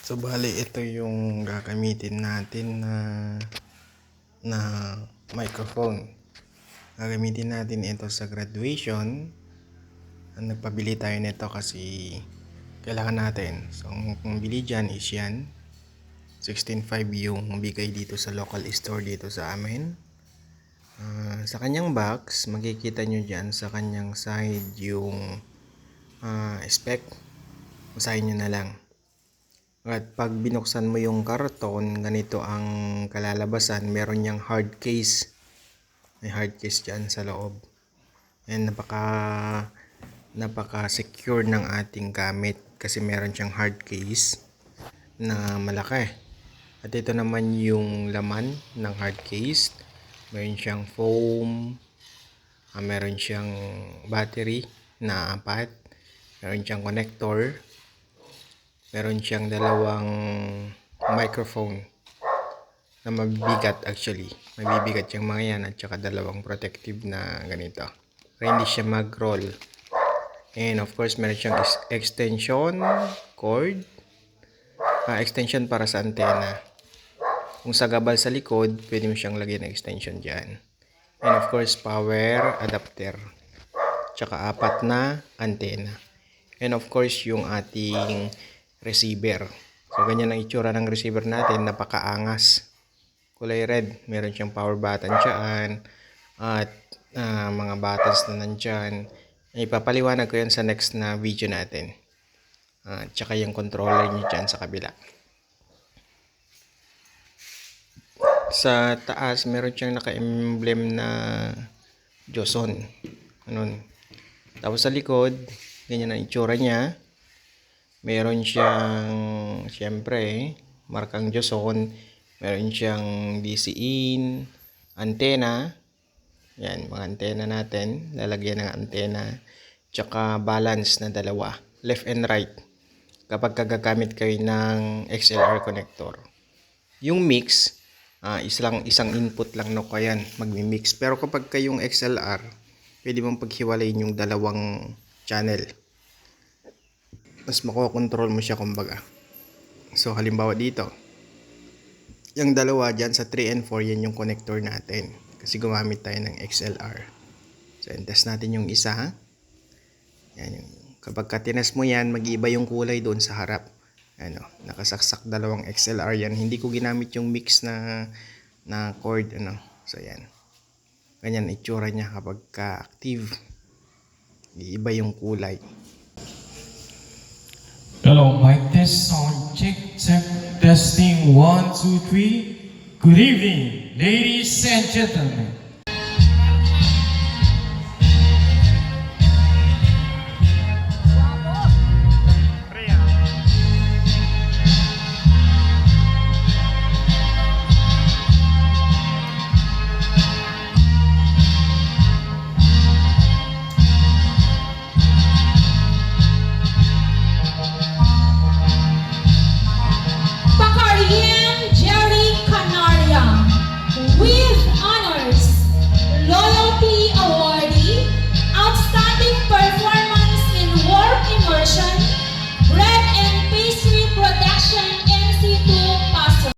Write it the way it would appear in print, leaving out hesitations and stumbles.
So bali ito yung gagamitin natin na microphone. Gagamitin natin ito sa graduation. Nagpabili tayo nito kasi kailangan natin. So ang bili dyan is yan. 16.5 yung bigay dito sa local store dito sa amin. Sa kanyang box, makikita nyo dyan sa kanyang side yung spec. Basahin nyo na lang. At pag binuksan mo yung karton, ganito ang kalalabasan. Meron niyang hard case. May hard case dyan sa loob. And napaka secure ng ating gamit kasi meron siyang hard case na malaki. At ito naman yung laman ng hard case. Meron siyang foam. Meron siyang battery na 4. Meron siyang connector. Meron siyang dalawang microphone na mabibigat actually. Mabibigat yung mga yan at saka dalawang protective na ganito. Para hindi siya mag-roll. And of course, meron siyang extension cord. Extension para sa antena. Kung sagabal sa likod, pwede mo siyang lagyan ng extension dyan. And of course, power adapter. Tsaka 4 na antena. And of course, yung ating receiver. So, ganyan ang itsura ng receiver natin. Napakaangas. Kulay red. Meron siyang power button dyan. At mga buttons na nandyan. Ipapaliwanag ko yan sa next na video natin. Tsaka yung controller nyo dyan sa kabila. Sa taas, meron siyang naka-emblem na Joson. Tapos sa likod, ganyan ang itsura niya. Meron siyang, siyempre, markang Joson. Meron siyang DC in, antena. Yan, mga antena natin. Lalagyan ng antena. Tsaka balance na dalawa. Left and right. Kapag gagamit kayo ng XLR connector. Yung mix, isang input lang no kayan magmi-mix. Pero kapag kayong XLR, pwede mong paghiwalayin yung dalawang channel. Mas makokontrol mo siya kumbaga. So halimbawa dito, yung dalawa dyan sa 3 and 4, yan yung connector natin. Kasi gumamit tayo ng XLR. So test natin yung isa. Yan yung, kapag katinas mo yan, mag-iiba yung kulay doon sa harap. Nakasaksak dalawang XLR yan. Hindi ko ginamit yung mix na cord. So yan. Ganyan itsura niya kapag ka-active. Iiba yung kulay. Hello, mic test, sound check, testing 1, 2, 3. Good evening, ladies and gentlemen.